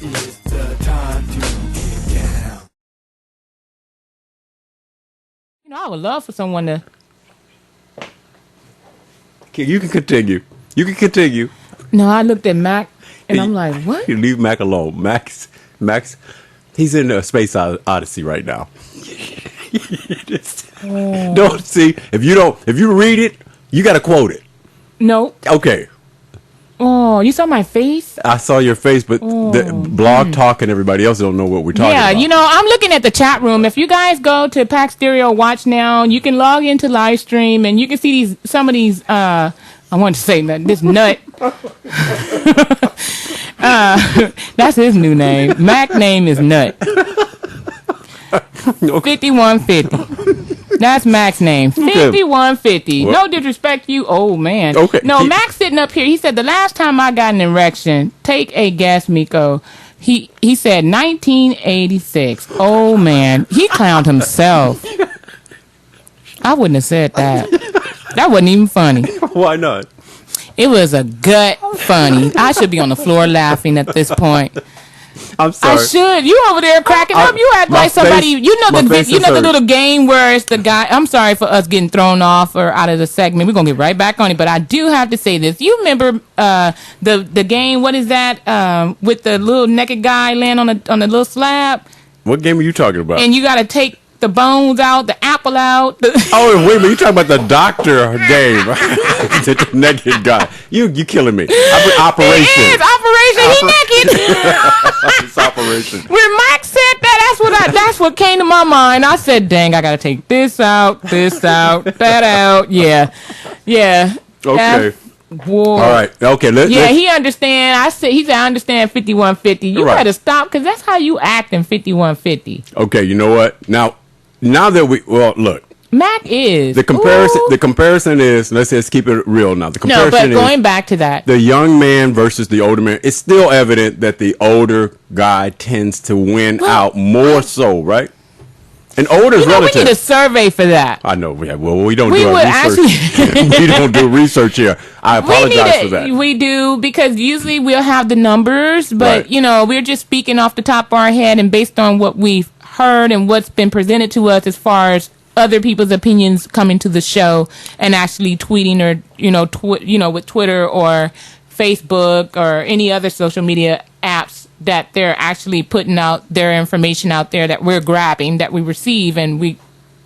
It's the time to get down. You know, I would love for someone to. You can continue. You can continue. No, I looked at Mac and I'm like, what? You leave Mac alone. Max, he's in a space odyssey right now. Don't see if you read it, you got to quote it. No. Okay. Oh, you saw my face? I saw your face, but the blog talk and everybody else don't know what we're talking about. Yeah, you know, I'm looking at the chat room. If you guys go to Pack Stereo Watch Now, you can log into live stream and you can see some of these, I wanted to say that, this nut. That's his new name. Mac name is Nut. 5150. That's Mac's name. 5150. Well, no disrespect to you, old man. Okay. No, Mac's sitting up here. He said the last time I got an erection, take a guess, Miko. He said 1986. Oh man, he clowned himself. I wouldn't have said that. That wasn't even funny. Why not? It was a gut funny. I should be on the floor laughing at this point. I'm sorry. I should. You over there cracking up. You act like somebody. Face, you know the hurt. little game where it's the guy. I'm sorry for us getting thrown off or out of the segment. We're gonna get right back on it. But I do have to say this. You remember the game? What is that? With the little naked guy laying on the little slab. What game are you talking about? And you got to take the bones out, the apple out. Oh, wait a minute. You talking about the doctor game? The naked guy. You killing me. Operation. It is Operation. He naked. It's Operation. When Mike said that, that's what came to my mind. I said, "Dang, I gotta take this out, that out." Yeah. Okay. Whoa. All right. Okay. He understand. He said, "I understand 5150." You Right. better stop because that's how you act in 5150. Okay. You know what? Now that look. Mac is The comparison. Ooh. The comparison is. Let's keep it real now. The comparison No, but is going back to that, the young man versus the older man. It's still evident that the older guy tends to win out more so, right? And older is relative. we need a survey for that. I know. We don't We do would our research. We don't do research here. I apologize for that. We do because usually we'll have the numbers, but Right. we're just speaking off the top of our head and based on what we've heard and what's been presented to us as far as other people's opinions coming to the show and actually tweeting or with Twitter or Facebook or any other social media apps that they're actually putting out their information out there that we're grabbing, that we receive, and we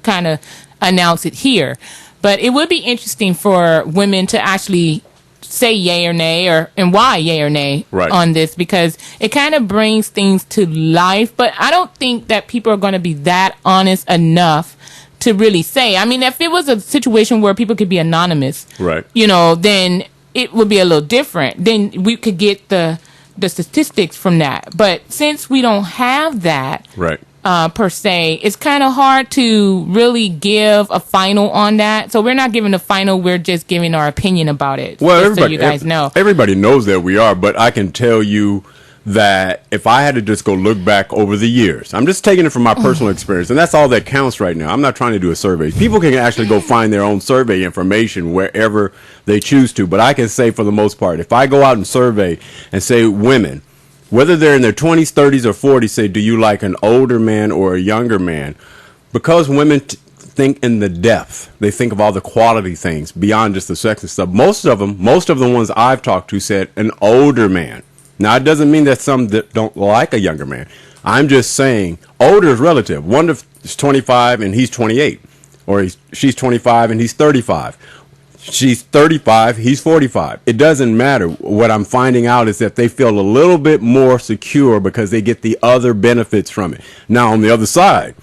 kind of announce it here. But it would be interesting for women to actually say yay or nay and why yay or nay on this, because it kind of brings things to life. But I don't think that people are going to be that honest enough to really say. I mean, if it was a situation where people could be anonymous, Right. Then it would be a little different. Then we could get the statistics from that. But since we don't have that, Right. per se, it's kind of hard to really give a final on that. So we're not giving a final. We're just giving our opinion about it. Well, just so you guys know. Everybody knows that we are, but I can tell you that if I had to just go look back over the years, I'm just taking it from my personal experience, and that's all that counts right now. I'm not trying to do a survey. People can actually go find their own survey information wherever they choose to, but I can say for the most part, if I go out and survey and say women, whether they're in their 20s, 30s, or 40s, say, do you like an older man or a younger man? Because women think in the depth. They think of all the quality things beyond just the sex and stuff. Most of the ones I've talked to said an older man. Now, it doesn't mean that some that don't like a younger man. I'm just saying older is relative. One is 25 and he's 28. Or she's 25 and he's 35. She's 35, he's 45. It doesn't matter. What I'm finding out is that they feel a little bit more secure because they get the other benefits from it. Now, on the other side,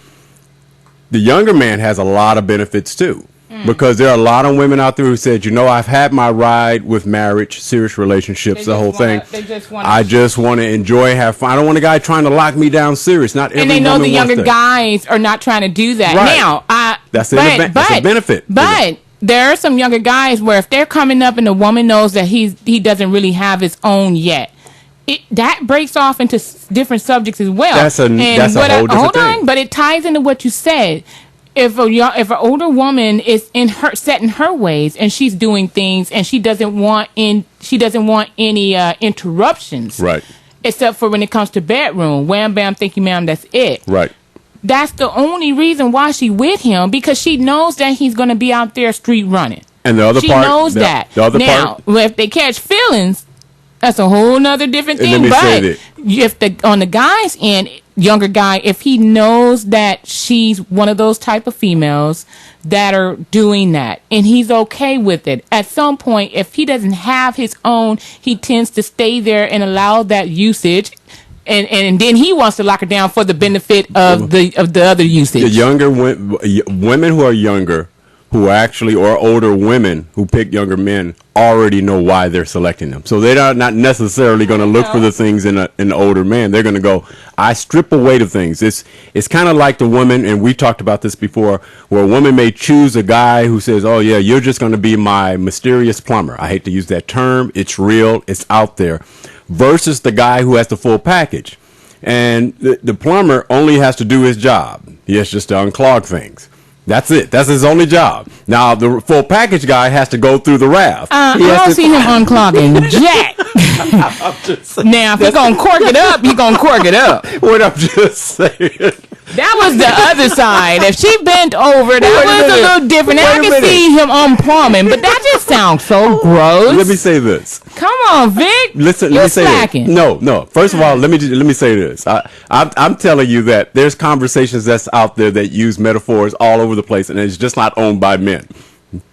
the younger man has a lot of benefits too. Because there are a lot of women out there who said, I've had my ride with marriage, serious relationships, the whole thing. I just want to enjoy, have fun. I don't want a guy trying to lock me down serious. Not every and they know woman the younger wants that. guys are not trying to do that. Right. Now, that's a benefit. But there are some younger guys where if they're coming up and the woman knows that he doesn't really have his own yet, that breaks off into different subjects as well. That's a whole different thing. But it ties into what you said. If an older woman is set in her ways and she's doing things and she doesn't want any interruptions, right? except for when it comes to bedroom. Wham, bam, thank you, ma'am. That's it. Right. That's the only reason why she with him, because she knows that he's going to be out there street running. And the other She part, knows that. The other now, part, if they catch feelings, that's a whole nother different And thing. let me say But if on the guy's end, younger guy, if he knows that she's one of those type of females that are doing that, and he's okay with it, at some point, if he doesn't have his own, he tends to stay there and allow that usage. And then he wants to lock her down for the benefit of the other usage. the younger women who are younger, who actually, or older women who pick younger men, already know why they're selecting them. So they're not necessarily going to look for the things in an older man. They're going to go, I strip away the things. It's kind of like the woman, and we talked about this before, where a woman may choose a guy who says, oh yeah, you're just going to be my mysterious plumber. I hate to use that term. It's real. It's out there. Versus the guy who has the full package. And the plumber only has to do his job. He has just to unclog things. That's it. That's his only job. Now, the full package guy has to go through the raft. I don't see him unclogging jack. Now, if he's going to cork it up, he's going to cork it up. What I'm just saying. That was the other side. If she bent over, that was a little different. I can see him unplumbing, but that just sounds so gross. Let me say this. Come on, Vic. Listen, You're let me say slacking. this. No. First of all, let me say this. I'm telling you that there's conversations that's out there that use metaphors all over the place, and it's just not owned by men.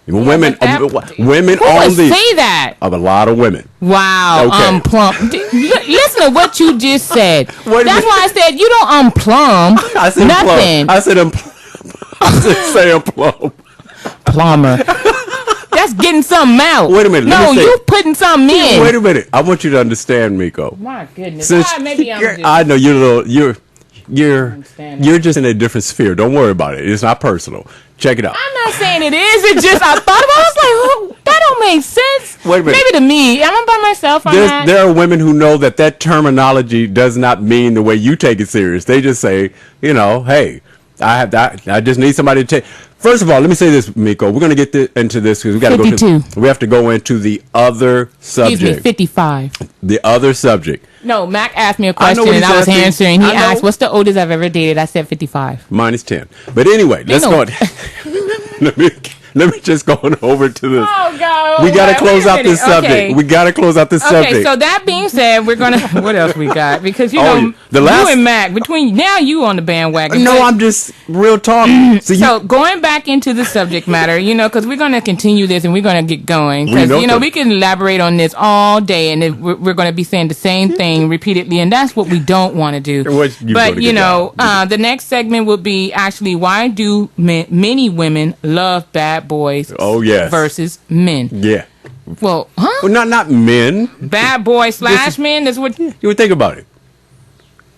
Women Who own would these. say that? Of a lot of women. Wow, Okay. unplumb. Listen to what you just said. That's Wait a minute. why I said you don't unplumb I said nothing. Plumb. I said say plumb. Plumber. That's getting something out. Wait a minute, let No, me say- you putting something in. Wait a minute. I want you to understand, Miko. My goodness. Since Maybe I'm just... I know you're understand you're just in a different sphere. Don't worry about it. It's not personal. Check it out. I'm not saying it is. It's just I thought about it. I was like, oh, that don't make sense. Wait a minute. Maybe to me. Am I by myself on that? There are women who know that terminology does not mean the way you take it serious. They just say, hey, I just need somebody to take. First of all, let me say this, Miko. We're going to get into this because we got to go 52. we have to go into the other subject. Excuse me, 55. The other subject. No, Mac asked me a I know question what and he's I was asking. answering. He I know. asked, what's the oldest I've ever dated? I said 55. Minus 10. But anyway, let's know. go. Let me just go on over to this. Oh, God. We got to Wait a close out minute. this subject. Okay. We got to close out this Okay, subject. so that being said, we're going to... What else we got? Because, you Oh, know, the last- you and Mac, between... Now you on the bandwagon. No, but- I'm just real talk. So going back into the subject matter, because we're going to continue this and we're going to get going. We Because, know that. we can elaborate on this all day and we're going to be saying the same thing repeatedly. And that's what we don't want to do. What you But, gonna get down? the next segment will be actually why do many women love bad boys Oh, yes. versus men? Yeah. Well, huh? Well, not men. Bad boy / men? That's what... You would think about it.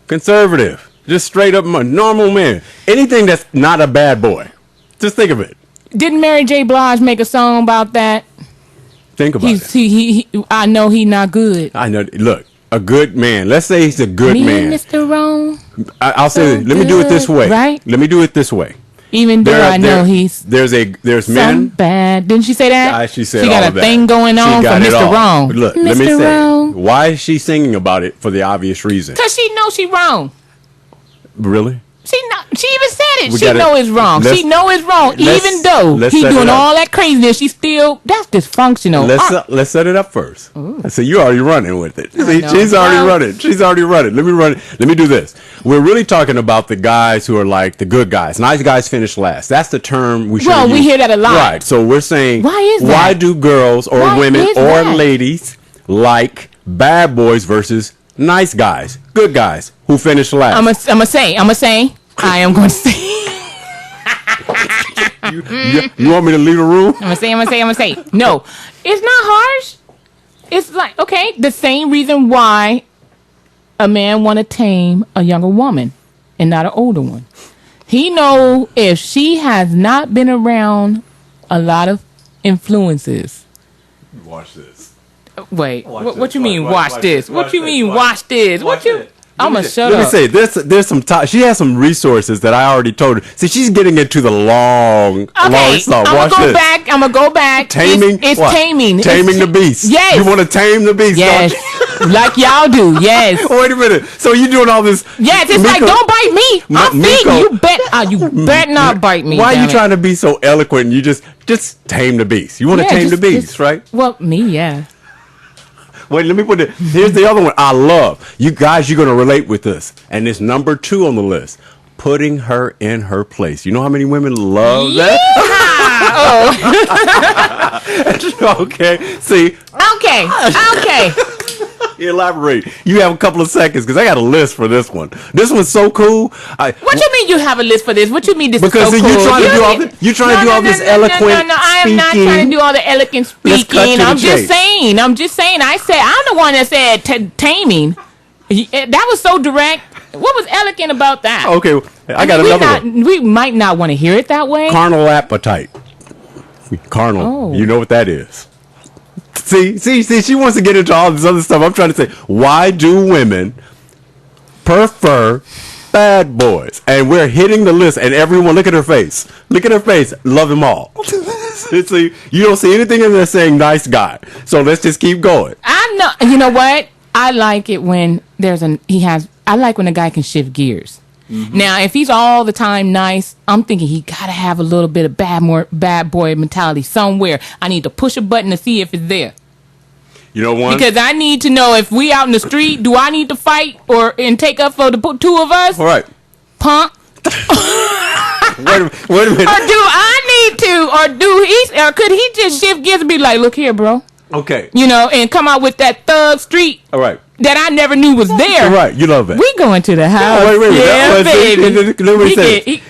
Conservative. Just straight up normal man. Anything that's not a bad boy. Just think of it. Didn't Mary J. Blige make a song about that? Think about it. He I know he not good. I know. Look, a good man. Let's say he's a good Me, man. Mr. Wrong. I'll say so this. Let me do it this good, way. right? Let me do it this way. Even though I know he's there's some men. bad. Didn't she say that? She said she all got of a that. thing going She on for got it Mr. all. Wrong. Look, Mr. let me say. Wrong. Why is she singing about it? For the obvious reason. Cause she knows she wrong. Really? She even said it. We She gotta- know it's wrong. let's- She know it's wrong. let's- Even though let's he set it doing up. all that craziness, she still that's dysfunctional. Let's set it up first. So you already running with it. See, know. she's already Well- running. She's already running. Let me run. Let me do this. We're really talking about the guys who are like the good guys. Nice guys finish last. That's the term we should. Well, we hear that a lot. Right. So we're saying, Why is that? Why do girls or Why women is or that? ladies like bad boys versus nice guys, good guys who finish last? I'm gonna say. I am going to say. You want me to leave the room? I'm gonna say. No, it's not harsh. It's like, okay, the same reason why a man want to tame a younger woman and not an older one. He know if she has not been around a lot of influences. Watch this. Wait, Watch what this. you mean? Watch Watch this. this. What Watch you this. mean? Watch Watch this. What Watch you? it. I'm gonna shut Let me up. say there's some she has some resources that I already told her. See, she's getting into the long Okay, stuff. I'm Watch gonna go this. back. I'm gonna go back. Taming. It's what? taming. Taming It's the beast. Yes. You want to tame the beast? Yes. Don't you? Like y'all do, yes. Wait a minute. So you doing all this? Yes, it's like, don't bite me. I'm Miko. feeding you. You bet not bite me. Why are damn you it. trying to be so eloquent? And you just tame the beast. You want to Yeah, tame the beast, right? Well, me, yeah. Wait, let me put it. Here's the other one I love. You guys, you're going to relate with this. And it's number 2 on the list. Putting her in her place. You know how many women love that? Okay. See, Okay. elaborate. You have a couple of seconds because I got a list for this one. This one's so cool. What you mean you have a list for this? What you mean this Because is so you're cool? trying to do all this. You're trying to do all this eloquent. No, I am not speaking. trying to do all the eloquent Let's cut to speaking. the I'm chase. just saying. I said I'm the one that said taming. That was so direct. What was elegant about that? Okay, I got another one. We might not want to hear it that way. Carnal appetite. Carnal. Oh. You know what that is. See, she wants to get into all this other stuff. I'm trying to say, why do women prefer bad boys? And we're hitting the list, and everyone, look at her face. Look at her face. Love them all. See, you don't see anything in there saying nice guy. So let's just keep going. I know. You know what? I like it when I like when a guy can shift gears. Mm-hmm. Now, if he's all the time nice, I'm thinking he gotta have a little bit of bad boy mentality somewhere. I need to push a button to see if it's there. You know one? Because I need to know if we out in the street, do I need to fight and take up for the 2 of us? All right. Punk. Wait a minute. Or do I need to, or could he just shift gears and be like, look here, bro. Okay. And come out with that thug street All right. that I never knew was there. All right. You love it. We going to the house. Wait. Yeah, baby. Let me say.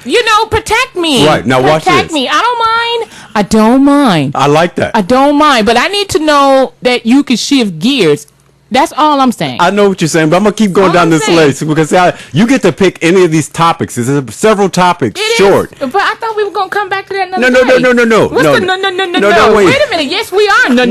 Protect me. Right, now watch Protect this. me. I don't mind. I like that. I don't mind. But I need to know that you can shift gears. That's all I'm saying. I know what you're saying, but I'm gonna keep going All down I'm this saying. list because you get to pick any of these topics. There's several topics It short. is, but I thought we were gonna come back to that another No. day. No. What's No. the no? No, wait. Wait a minute. Yes, we are. No.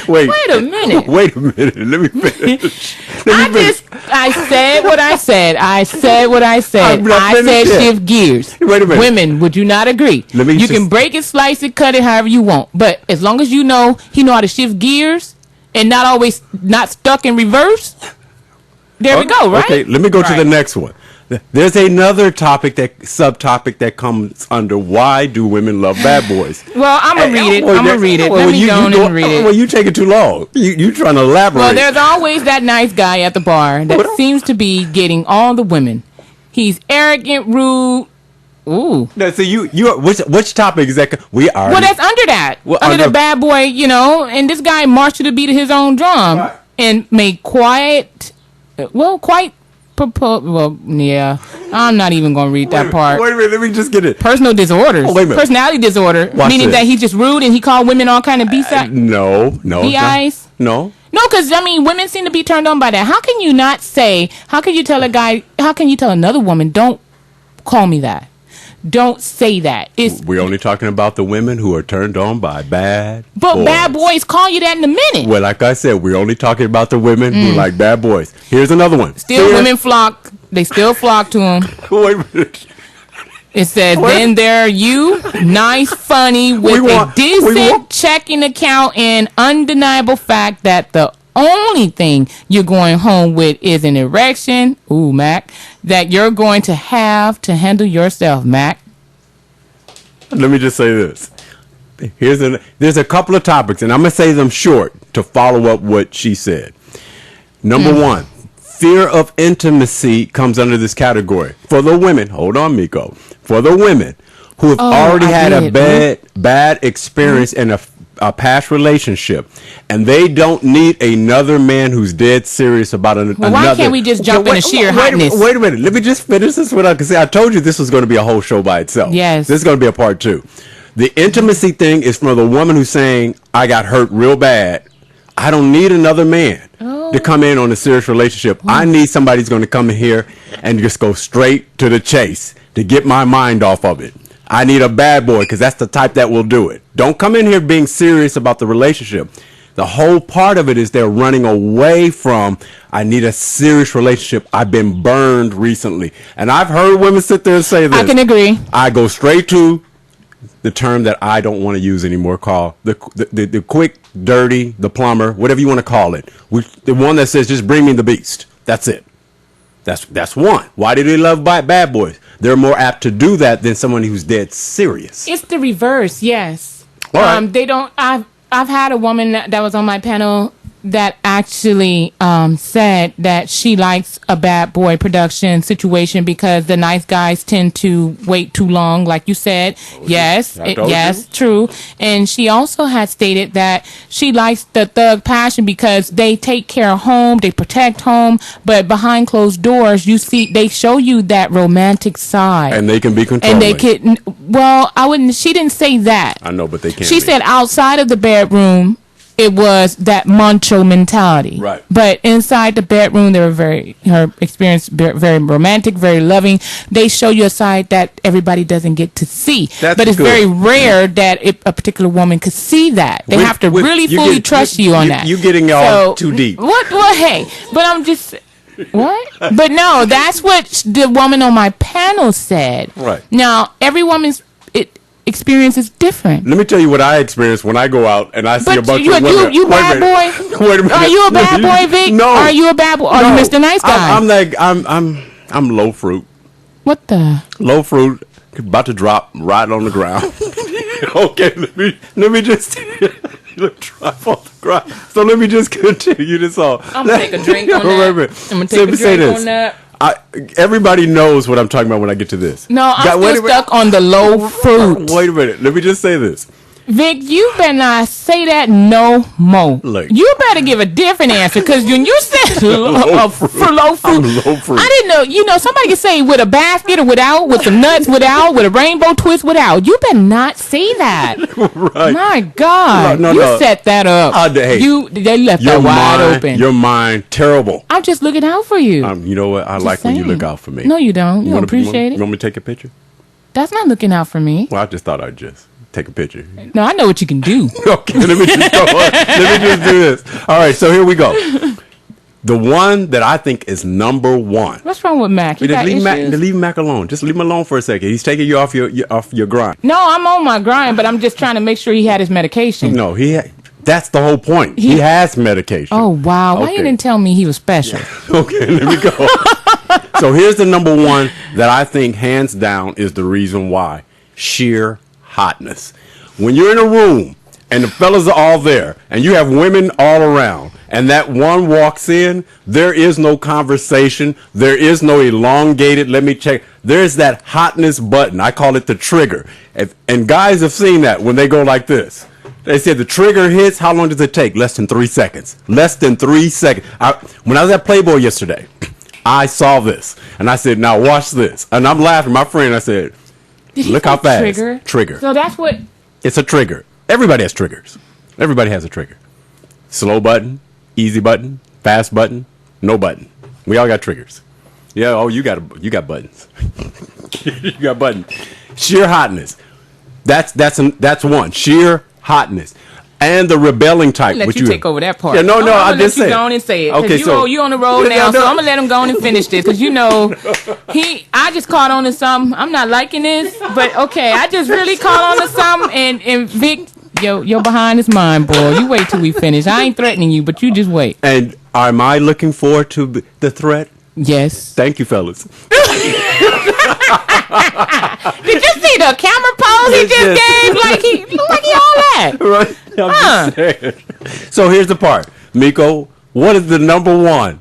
Wait. Wait a minute. Wait a minute. Let me finish. I said what I said. I I'm not said finished yet. shift gears. Wait a minute. Women, would you not agree? You can break it, slice it, cut it, however you want. But as long as he know how to shift gears and not stuck in reverse, there we go, right? Okay, let me go to Right. the next one. There's another subtopic that comes under why do women love bad boys? Well, I'm going to read it. Well, I'm going to read it. Let me go on and read it. Well, you take it too long. You trying to elaborate. Well, there's always that nice guy at the bar that seems to be getting all the women. He's arrogant, rude. Ooh. No, so you which topic is that? We are. Well, that's under that. Well, under the bad boy, and this guy marched to the beat of his own drum Right. and made yeah. I'm not even going to read that part. Wait a minute, let me just get it. Personal disorders. Oh, wait a minute. Personality disorder. Watch meaning this. that he's just rude and he called women all kind of B-side. No. B.I.s? No. No, because, women seem to be turned on by that. How can you tell another woman, don't call me that? Don't say that. We're only talking about the women who are turned on by bad But boys. bad boys call you that in a minute. Well, like I said, we're only talking about the women who like bad boys. Here's another one. Still, women flock. They still flock to him. Wait a minute. It says, then there are you, nice, funny, with a decent checking account and undeniable fact that the only thing you're going home with is an erection, ooh, Mac, that you're going to have to handle yourself, Mac. Let me just say this. There's a couple of topics, and I'm going to say them short to follow up what she said. Number one, fear of intimacy comes under this category. For the women, hold on, Miko. For the women who have already had a bad experience in a past relationship, and they don't need another man who's dead serious about another. Why can't we just jump into sheer hotness? Wait a minute. Let me just finish this one up, because I told you this was going to be a whole show by itself. Yes. This is going to be a part 2. The intimacy thing is for the woman who's saying, I got hurt real bad. I don't need another man to come in on a serious relationship. I need somebody who's going to come in here and just go straight to the chase to get my mind off of it. I need a bad boy, because that's the type that will do it. Don't come in here being serious about the relationship. The whole part of it is they're running away from, I need a serious relationship. I've been burned recently. And I've heard women sit there and say this. I can agree. I go straight to the term that I don't want to use anymore, called the Dirty, the plumber, whatever you want to call it. The one that says, just bring me the beast. That's it. That's one. Why do they love bad boys? They're more apt to do that than someone who's dead serious. It's the reverse, yes. All right. They don't. I've had a woman that was on my panel that actually said that she likes a bad boy production situation because the nice guys tend to wait too long, like you said. Yes, true. And she also had stated that she likes the thug passion because they take care of home, they protect home, but behind closed doors, they show you that romantic side, and they can be controlling. And they can. Well, I wouldn't. She didn't say that. I know, but they can't. She said outside of the bedroom, it was that macho mentality. Right. But inside the bedroom, her experience very romantic, very loving. They show you a side that everybody doesn't get to see. That's but it's good. very rare that a particular woman could see that. They have to really fully trust you on that. You're getting all too deep. What? Well, hey, but I'm just... What? But no, that's what the woman on my panel said. Right. Now, every woman's experience is different. Let me tell you what I experience when I go out and I see a bunch of women. You bad boy? Wait a minute. Are you a bad boy, Vic? No. Are you a bad boy? Are you Mr. Nice Guy? I'm low fruit. What the? Low fruit, about to drop right on the ground. Okay, let me just drop on the ground. So let me just continue this all. I'm gonna take a drink on that. I'm gonna take a drink on that. Everybody knows what I'm talking about when I get to this. No, I'm still stuck on the low fruit. Wait a minute. Let me just say this. Vic, you better not say that no more. Look. You better give a different answer because when you said low fruit, I'm low fruit. I didn't know. Somebody could say with a basket or without, with some nuts without, with a rainbow twist without. You better not say that. Right. My God, you set that up. Hey, they left that wide open. Your mind terrible. I'm just looking out for you. You know what? I like when you look out for me. No, you don't. You don't appreciate it. You want me to take a picture? That's not looking out for me. Well, I just thought I'd just take a picture. No, I know what you can do. Okay, let me just go on. Let me just do this. All right, so here we go. The one that I think is number one. What's wrong with Mac? Leave Mac alone. Just leave him alone for a second. He's taking you off your grind. No, I'm on my grind, but I'm just trying to make sure he had his medication. No, that's the whole point. He has medication. Oh, wow. Why you didn't tell me he was special? Okay, let me go. So here's the number one that I think hands down is the reason why. Sheer hotness. When you're in a room and the fellas are all there and you have women all around and that one walks in, there is no conversation. There is no elongated, let me check. There's that hotness button. I call it the trigger. And guys have seen that when they go like this. They said the trigger hits, how long does it take? Less than 3 seconds. Less than 3 seconds. When I was at Playboy yesterday, I saw this. And I said, now watch this. And I'm laughing. My friend, I said, look how fast. Trigger. So that's what... It's a trigger. Everybody has triggers. Everybody has a trigger. Slow button, easy button, fast button, no button. We all got triggers. Yeah, oh, you got buttons. You got buttons. Sheer hotness. That's one. Sheer hotness. And the rebelling type. Let you take over that part. Yeah, no, I'm just saying. Go on and say it. Okay, you on the road now, so I'm gonna let him go on and finish this because I just caught on to something. I'm not liking this, but okay, I just really caught on to something, and Vic, your behind is mine, boy. You wait till we finish. I ain't threatening you, but you just wait. And am I looking forward to the threat? Yes. Thank you, fellas. Did you see the camera pose he just gave? Like he all that. Right. I'm just saying. So here's the part. Miko, what is the number one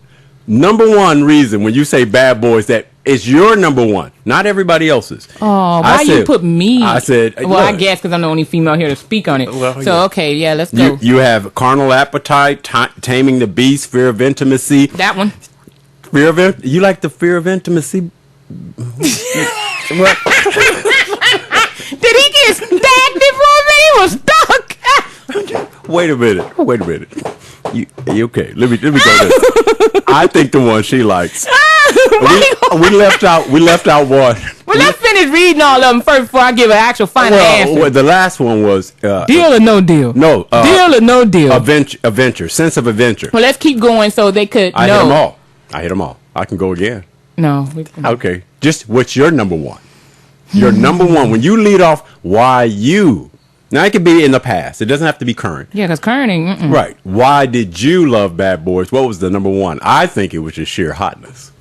reason when you say bad boys that it's your number one, not everybody else's? Oh, why you put me? I said, well, I guess because I'm the only female here to speak on it. Well, so, okay, yeah, let's go. You have carnal appetite, taming the beast, fear of intimacy. That one. You like the fear of intimacy? What? Did he get stacked before me? He was stuck. Wait a minute. You okay? Let me go this. I think the one she likes. we left out one. Well, let's finish reading all of them first before I give an actual final answer. Well, the last one was deal or no deal. No, deal or no deal. Adventure, sense of adventure. Well, let's keep going so they could know. I hit them all. I can go again. No. Okay. Just what's your number one? Your number one. When you lead off why you Now, it could be in the past. It doesn't have to be current. Yeah, because current ain't. Mm-mm. Right. Why did you love Bad Boys? What was the number one? I think it was just sheer hotness.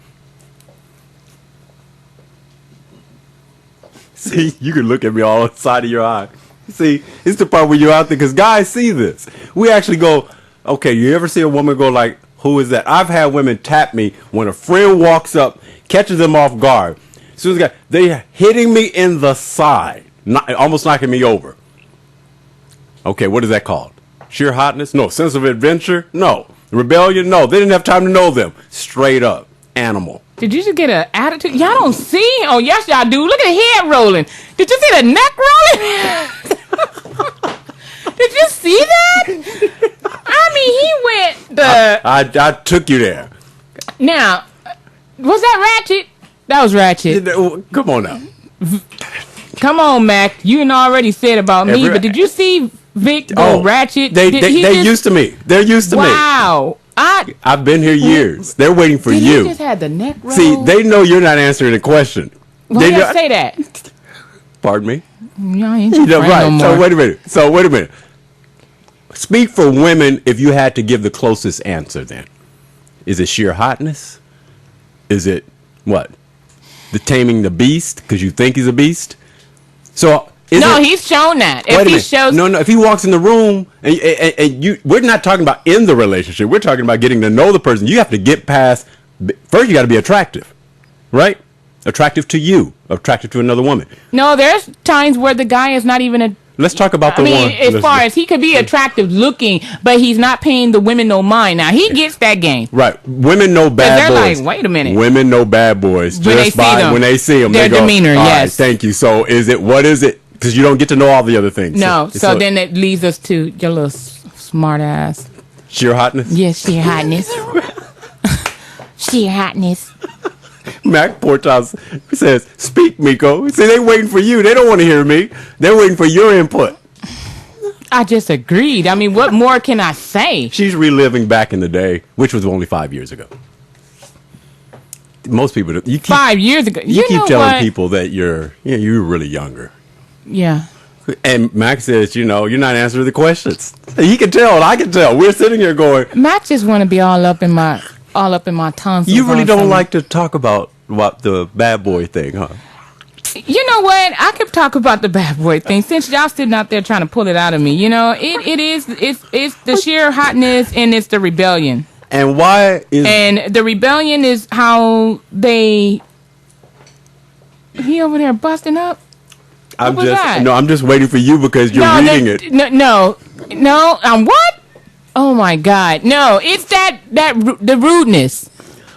See, you can look at me all on the side of your eye. See, it's the part where you're out there because guys see this. We actually go, okay, you ever see a woman go like, who is that? I've had women tap me when a friend walks up, catches them off guard. As soon as they're hitting me in the side, almost knocking me over. Okay, what is that called? Sheer hotness? No. Sense of adventure? No. Rebellion? No. They didn't have time to know them. Straight up. Animal. Did you just get an attitude? Y'all don't see? Oh, yes, y'all do. Look at the head rolling. Did you see the neck rolling? Did you see that? I mean, he went the... I took you there. Now, was that Ratchet? That was Ratchet. Come on now. Come on, Mac. You done already said about me, but did you see Vic go Ratchet? They're used to me. They're used to me. Wow. I've been here years. They're waiting for you. He just had the neck roll? See, they know you're not answering the question. Why did you say that? Pardon me? Y'all ain't your friend right. no more. So wait a minute. Speak for women if you had to give the closest answer then. Is it sheer hotness? Is it what? The taming the beast because you think he's a beast? So he's shown that. If he shows if he walks in the room and you, we're not talking about in the relationship. We're talking about getting to know the person. You have to get past. First, you got to be attractive, right? Attractive to you, attractive to another woman. No, there's times where the guy is not even a. Let's talk about as far as he could be attractive looking, but he's not paying the women no mind. Now he gets that game. Right, women know bad boys. They're like, wait a minute. Women know bad boys when they see them. Their demeanor. Yes. Right, thank you. So what is it? Because you don't get to know all the other things. No. So then it leads us to your little smart ass. Sheer hotness. Yes, sheer hotness. Sheer hotness. Mac Portas says, "Speak, Miko." See, they waiting for you. They don't want to hear me. They're waiting for your input. I just agreed. I mean, what more can I say? She's reliving back in the day, which was only 5 years ago. Most people, 5 years ago. You keep telling people that you're really younger. Yeah. And Max says, you're not answering the questions. He can tell. I can tell. We're sitting here going. Max just want to be all up in my tonsils. You really don't like to talk about the bad boy thing, huh? You know what? I could talk about the bad boy thing since y'all sitting out there trying to pull it out of me. It's the sheer hotness and it's the rebellion. And why is and the rebellion is how he over there busting up. I'm just waiting for you because you're reading it. No. What? Oh my God! No, it's the rudeness.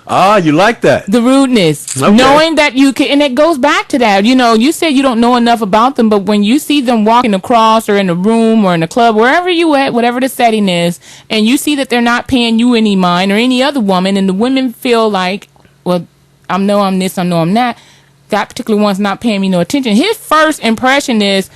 Ah, you like that? The rudeness, okay. Knowing that you can, and it goes back to that. You said you don't know enough about them, but when you see them walking across, or in a room, or in a club, wherever you at, whatever the setting is, and you see that they're not paying you any mind or any other woman, and the women feel like, well, I know I'm this, I know I'm that. That particular one's not paying me no attention. His first impression is,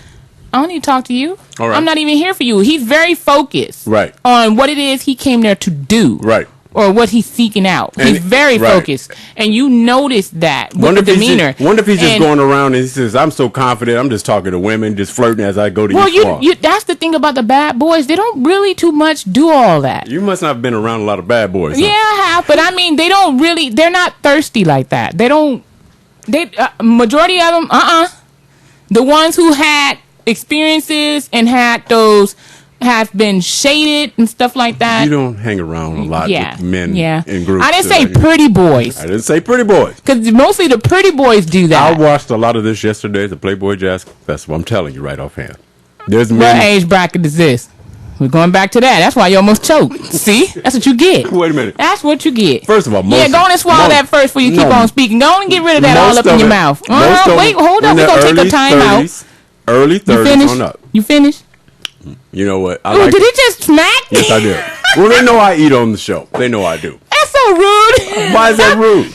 I don't need to talk to you. All right. I'm not even here for you. He's very focused on what it is he came there to do. Right. Or what he's seeking out. He's very focused. And you notice that with the demeanor. Wonder if he's just going around and he says, I'm so confident, I'm just talking to women, just flirting as I go to you. That's the thing about the bad boys. They don't really too much do all that. You must not have been around a lot of bad boys. Yeah, I have. But I mean, they're not thirsty like that. Majority of them, the ones who had experiences and had those have been shaded and stuff like that. You don't hang around a lot with men in groups. I didn't say pretty boys. I didn't say pretty boys. Because mostly the pretty boys do that. I watched a lot of this yesterday at the Playboy Jazz Festival. I'm telling you right offhand. What age bracket is this? We're going back to that. That's why you almost choked. See? That's what you get. Wait a minute. That's what you get. First of all, go on and swallow that first before you keep on speaking. Go on and get rid of that all up in your mouth. Wait, hold up. We're going to take a time out. Early 30s on up. You finished? You know what? Did he just smack? Yes, I did. Well, they know I eat on the show. They know I do. That's so rude. Why is that rude?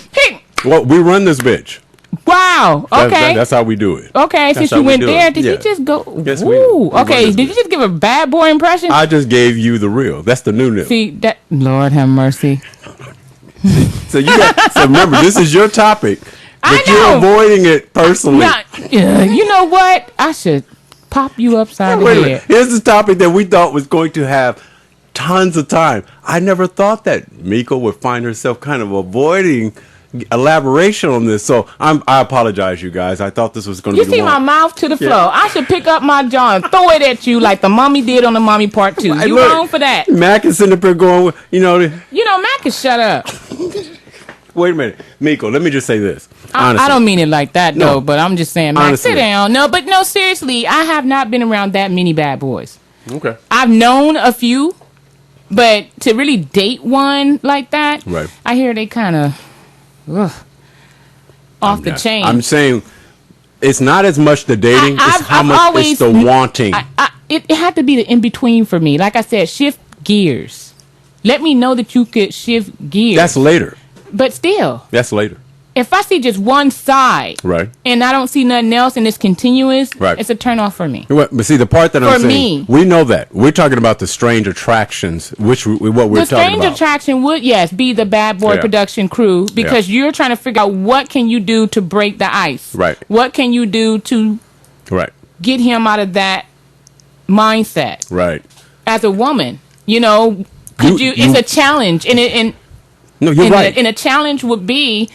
Well, we run this bitch. Wow. Okay. That's how we do it. Okay. Since you went there, did you just go? Yes, we okay. Did you just give a bad boy impression? I just gave you the real. That's the new. See that? Lord have mercy. So remember, this is your topic. But you're avoiding it personally. You know what? I should pop you upside Wait a the minute. head. Here's the topic that we thought was going to have tons of time. I never thought that Miko would find herself kind of avoiding elaboration on this. So I apologize, you guys. I thought this was going to You be see my mouth to the floor. I should pick up my jaw and throw it at you like the mommy did on the mommy part 2. You Look, wrong for that. Mac is sitting up here going, You know, Mac can shut up. wait a minute. Miko, let me just say this. I Honestly. don't mean it like that, No. though, but I'm just saying, Mac, Honestly. sit down. No, seriously, I have not been around that many bad boys. Okay. I've known a few, but to really date one like that, Right. I hear they kind of off the chain. I'm saying it's not as much the dating, it's how I've much always- it's the wanting. It had to be the in between for me. Like I said, shift gears. Let me know that you could shift gears. That's later. But still, That's later. if I see just one side, Right. and I don't see nothing else, and it's continuous, Right. it's a turn off for me. But see, the part that I'm For saying, me. we know that. We're talking about the strange attractions, what we're The talking strange about. attraction would, yes, be the bad boy Yeah. production crew because you're trying to figure out what can you do to break the ice. Right. What can you do to Right. get him out of that mindset Right. as a woman? You know, could You- you? It's a challenge, and No, you're right. and a challenge would be,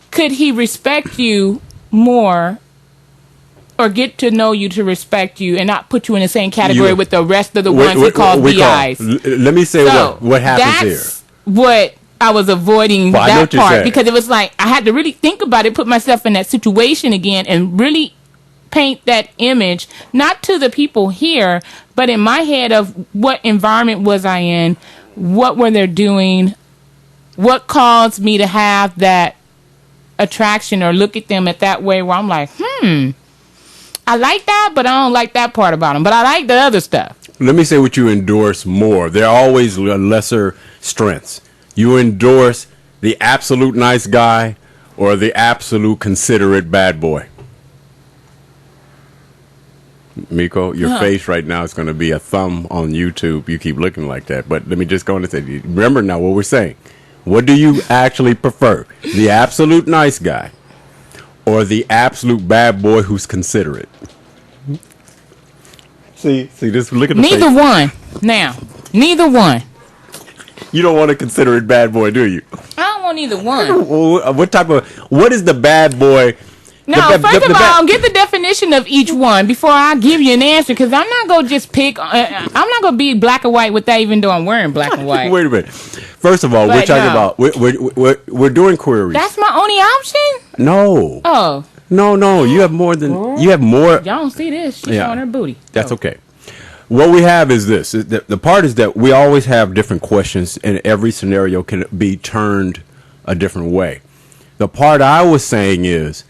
could he respect you more? Or get to know you to respect you and not put you in the same category You- with the rest of the What- ones he what- calls what we call- BIs. Let me say So what happens here. that's what I was avoiding Well, I know that what you're part saying. because it was like I had to really think about it, put myself in that situation again, and really paint that image, not to the people here, but in my head of what environment was I in, what were they doing, what caused me to have that attraction or look at them at that way where I'm like, I like that, but I don't like that part about them, but I like the other stuff. Let me say what you endorse more. There are always lesser strengths. You endorse the absolute nice guy or the absolute considerate bad boy. Miko, your face right now is going to be a thumb on YouTube. You keep looking like that. But let me just go on and say, remember now what we're saying. What do you actually prefer? The absolute nice guy or the absolute bad boy who's considerate? See, this, look at the Neither face. one. Now, neither one. You don't want a considerate bad boy, do you? I don't want either one. Well, what is the bad boy? No, The- the- first the of bad- all, get the definition of each one before I give you an answer, because I'm not gonna just pick. I'm not gonna be black and white with that, even though I'm wearing black and white. Wait a minute. First of all, we're But talking no. about we're doing queries. That's my only option. No, Oh, no. You have more than you have more. y'all don't see this? She's Yeah. showing her booty. That's Oh. okay. What we have is this. The part is that we always have different questions, and every scenario can be turned a different way. The part I was saying is,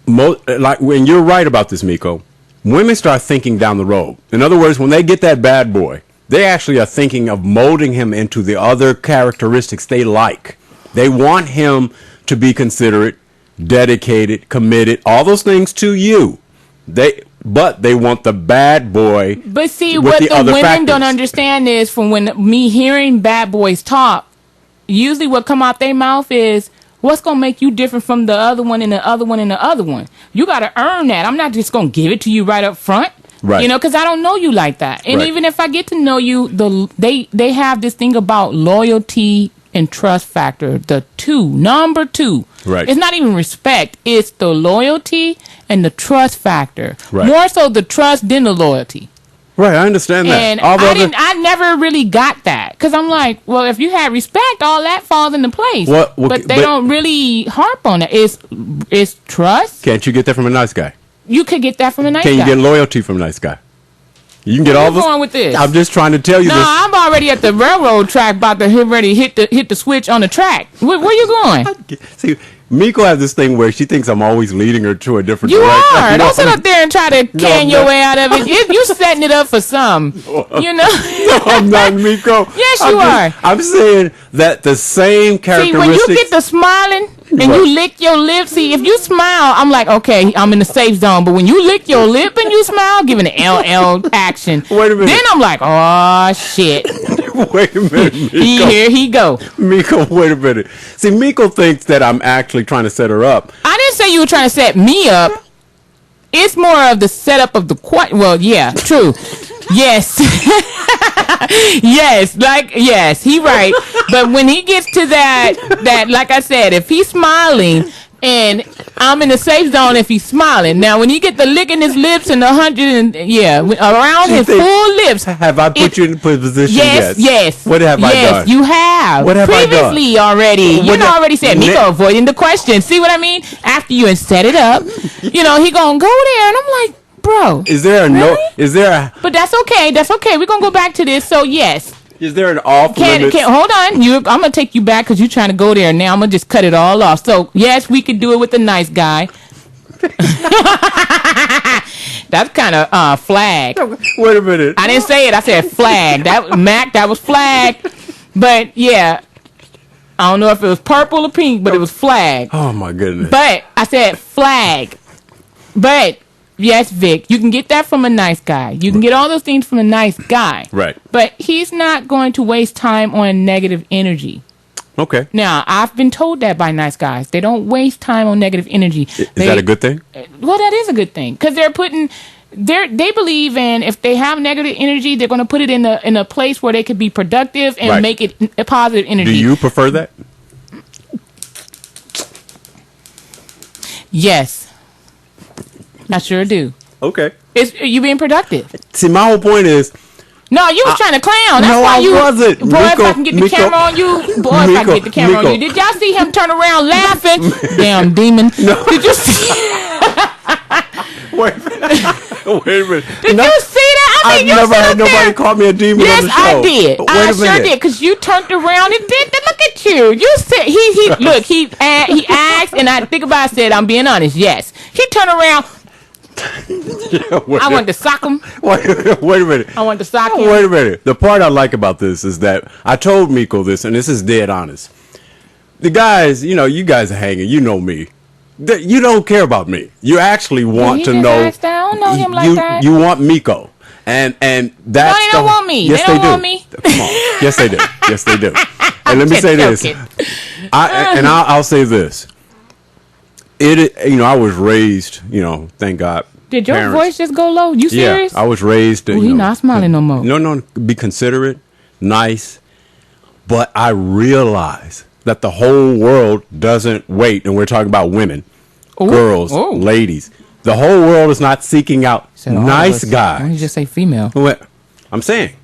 like when you're right about this, Miko, women start thinking down the road. In other words, when they get that bad boy, they actually are thinking of molding him into the other characteristics they like. They want him to be considerate, dedicated, committed, all those things to you. But they want the bad boy. But see, with what the the other women don't factors. understand is from when me hearing bad boys talk, usually what come out their mouth is, what's going to make you different from the other one and the other one and the other one? You got to earn that. I'm not just going to give it to you right up front. Right. You know, because I don't know you like that. And Right. even if I get to know you, they have this thing about loyalty and trust factor. Number two. Right. It's not even respect. It's the loyalty and the trust factor. Right. More so the trust than the loyalty. Right, I understand that. And All the other- I never really got that because I'm like, well, if you had respect, all that falls into place. Well, but they but- don't really harp on it. It's trust. Can't you get that from a nice guy? You could get that from a nice Can you guy. get loyalty from a nice guy? You can get Where all you this. going with this? I'm just trying to tell you No, this. I'm already at the railroad track, about to hit the switch on the track. Where you going? See, Miko has this thing where she thinks I'm always leading her to a different You direction. are. No, Don't sit up there and try to can I'm your not. way out of it. You setting it up for some. You know. No, I'm not, Miko. Yes, I'm you are. I'm saying that the same See, characteristics. when you get the smiling and Right. you lick your lips, see, if you smile, I'm like, okay, I'm in the safe zone. But when you lick your lip and you smile, giving an LL action, Wait a minute. then I'm like, oh, shit. Wait a minute, Miko. Here he go. Miko, wait a minute. See, Miko thinks that I'm actually trying to set her up. I didn't say you were trying to set me up. it's more of the setup of the well, yeah, true. Yes. yes, he right. But when he gets to that, like I said, if he's smiling and I'm in the safe zone if he's smiling. Now, when he get the licking his lips and around his full lips. Have I put you in a position? Yes. What have I done? Yes, you have. What have I done? Previously already. Already said, Miko avoiding the question. See what I mean? After you set it up, he gonna go there. And I'm like, bro. Is there a really? But that's okay. We're gonna go back to this. So yes. Is there an off limits? Hold on. I'm gonna take you back because you're trying to go there. Now I'm gonna just cut it all off. So yes, we could do it with the nice guy. That's kind of flag. Wait a minute. I didn't say it. I said flag. That was flag. But yeah, I don't know if it was purple or pink, but it was flag. Oh my goodness. But I said flag. But yes, Vic, you can get that from a nice guy. You can get all those things from a nice guy. Right. But he's not going to waste time on negative energy. Okay. Now, I've been told that by nice guys. They don't waste time on negative energy. Is that a good thing? Well, that is a good thing because they believe in if they have negative energy, they're going to put it in a place where they could be productive and make it a positive energy. Do you prefer that? Yes. I sure do. Okay. It's you being productive. See, my whole point is. No, you was trying to clown. That's why I wasn't. Boy, if I can get the camera on you. Boy, if I can get the camera on you. Did y'all see him turn around laughing? Damn demon. No. Did you see? Wait a minute. Did you see that? I've never had nobody call me a demon on the show. Yes, I did. I sure did. Because you turned around and did. Look at you. You said he asked, and I think about it, said, I'm being honest. Yes. He turned around. I wanted to sock him. Wait a minute. I wanted to sock him. Wait a minute. The part I like about this is that I told Miko this, and this is dead honest. The guys, you guys are hanging. You know me. You don't care about me. You actually want to know. I don't know him like that. You want Miko. And that's no, they don't want me. Yes, they do. Want me. Come on. Yes, they do. Yes, they do. And let me say this. I'll say this. I was raised, thank God. Did your voice just go low? You serious? Yeah, I was raised. He's not smiling no more. No, be considerate, nice. But I realize that the whole world doesn't wait, and we're talking about women, girls, ladies. The whole world is not seeking out nice guys. Why don't you just say female? I'm saying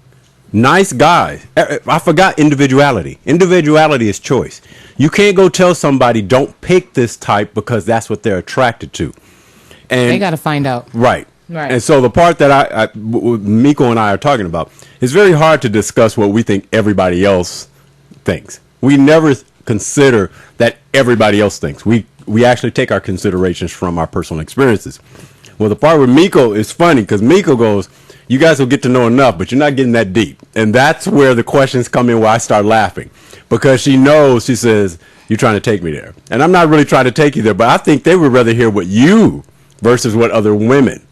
nice guys. I forgot individuality. Individuality is choice. You can't go tell somebody don't pick this type because that's what they're attracted to. And they got to find out. Right. And so the part that Miko and I are talking about, it's very hard to discuss what we think everybody else thinks. We never consider that everybody else thinks. We actually take our considerations from our personal experiences. Well, the part with Miko is funny because Miko goes, you guys will get to know enough, but you're not getting that deep. And that's where the questions come in where I start laughing. Because she knows, she says, you're trying to take me there. And I'm not really trying to take you there, but I think they would rather hear what you versus what other women.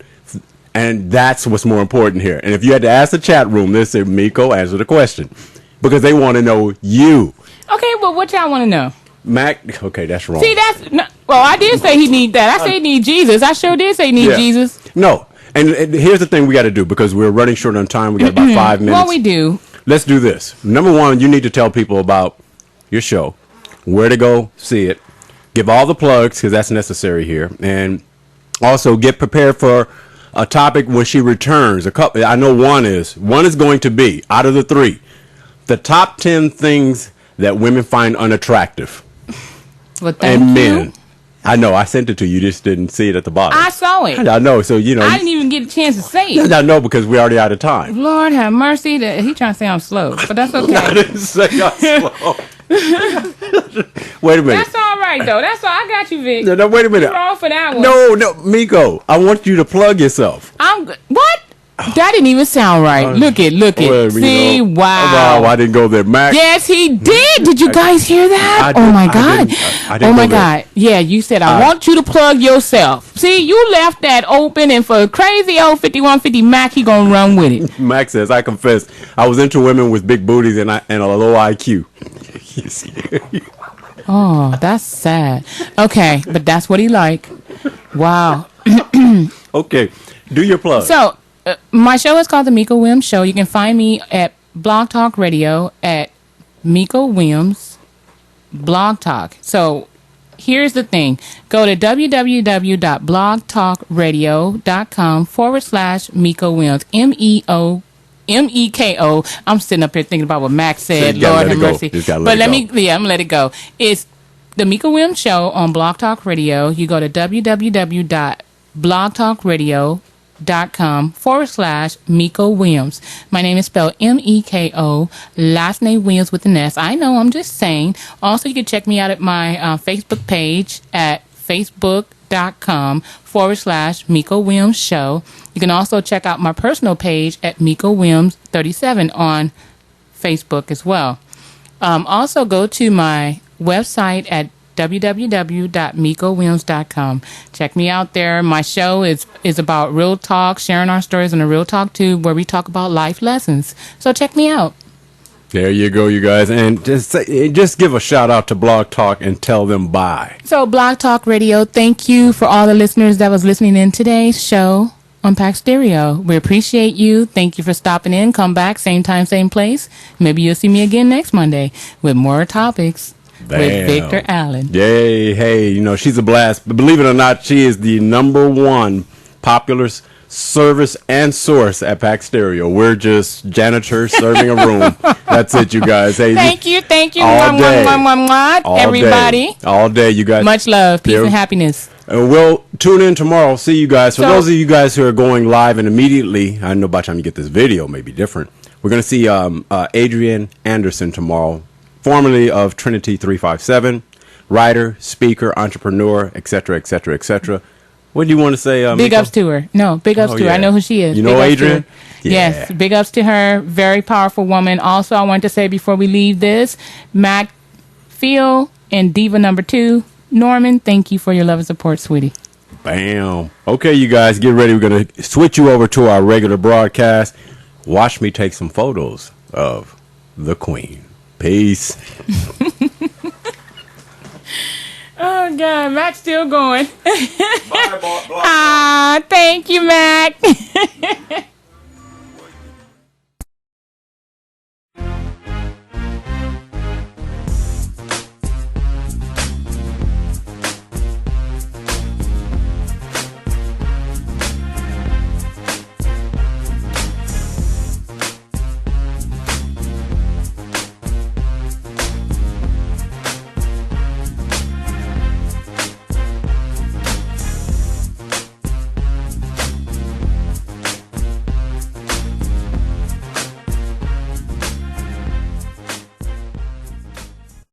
And that's what's more important here. And if you had to ask the chat room, they'd say, Miko, answer the question. Because they want to know you. Okay, well, what y'all want to know? Mac, okay, that's wrong. See, I did say he need that. I said he need Jesus. I sure did say he need Jesus. No. And here's the thing we got to do because we're running short on time. We got about 5 minutes. Well, we do. Let's do this. Number one, you need to tell people about your show, where to go see it, give all the plugs because that's necessary here, and also get prepared for a topic when she returns. I know one is going to be out of the 3, the top 10 things that women find unattractive. Well, thank you. I know. I sent it to you. You just didn't see it at the bottom. I saw it. I know. So, I didn't even get a chance to say it. I know because we're already out of time. Lord have mercy. He trying to say I'm slow, but that's okay. I didn't say I'm slow. Wait a minute. That's all right, though. That's all. I got you, Vic. No, wait a minute. You're wrong for that one. No, Miko. I want you to plug yourself. I'm good. What? That didn't even sound right. Look it. See, wow. I didn't go there, Mac. Yes, he did. Did you guys hear that? Oh my God. I didn't oh my God. Yeah, you said I want you to plug yourself. See, you left that open, and for crazy old 5150 Mac, he gonna run with it. Mac says, I confess, I was into women with big booties and a low IQ. Oh, that's sad. Okay, but that's what he like. Wow. Okay, do your plug. So, my show is called The Miko Williams Show. You can find me at Blog Talk Radio at Miko Williams Blog Talk. So, here's the thing. Go to www.blogtalkradio.com/Miko Williams. MEKO. I'm sitting up here thinking about what Max said. You Lord gotta have let it go. mercy. You just gotta But let let it go. me, I'm gonna let it go. It's the Miko Williams Show on Blog Talk Radio. You go to www.blogtalkradio.com/Miko Williams. My name is spelled MEKO, last name Williams with an S. I know, I'm just saying. Also, you can check me out at my Facebook page at facebook.com/Miko Williams Show. You can also check out my personal page at Miko Williams 37 on Facebook as well. Also, go to my website at www.mikowilliams.com. Check me out there. My show is about real talk, sharing our stories on the Real Talk Tube, where we talk about life lessons. So check me out. There you go, you guys. And just give a shout out to Blog Talk and tell them bye. So Blog Talk Radio, thank you for all the listeners that was listening in today's show on Pack Stereo. We appreciate you. Thank you for stopping in. Come back, same time, same place. Maybe you'll see me again next Monday with more topics. Bam. With Victor Allen. Yay, hey, you know, she's a blast. But believe it or not, she is the #1 popular service and source at Pack Stereo. We're just janitors serving a room. That's it, you guys. Hey, Thank you. All day. All Everybody. day. All day, you guys. Much love, peace, There- and happiness. We'll tune in tomorrow. See you guys. For So- those of you guys who are going live and immediately, I know by the time you get this video, may be different. We're going to see Adrian Anderson tomorrow, formerly of Trinity 357, writer, speaker, entrepreneur, etc., etc., etc. What do you want to say, Big Miko? ups to her. No, big ups Oh, to her. yeah. I know who she is. You Big know ups to Adrian? her. Yes, Yeah. big ups to her. Very powerful woman. Also, I want to say before we leave this, Mac Phil and Diva #2, Norman, thank you for your love and support, sweetie. Bam. Okay, you guys, get ready. We're going to switch you over to our regular broadcast. Watch me take some photos of the Queen. Peace. Oh, God, Mac's still going. Bye, Ah, thank you, Mac.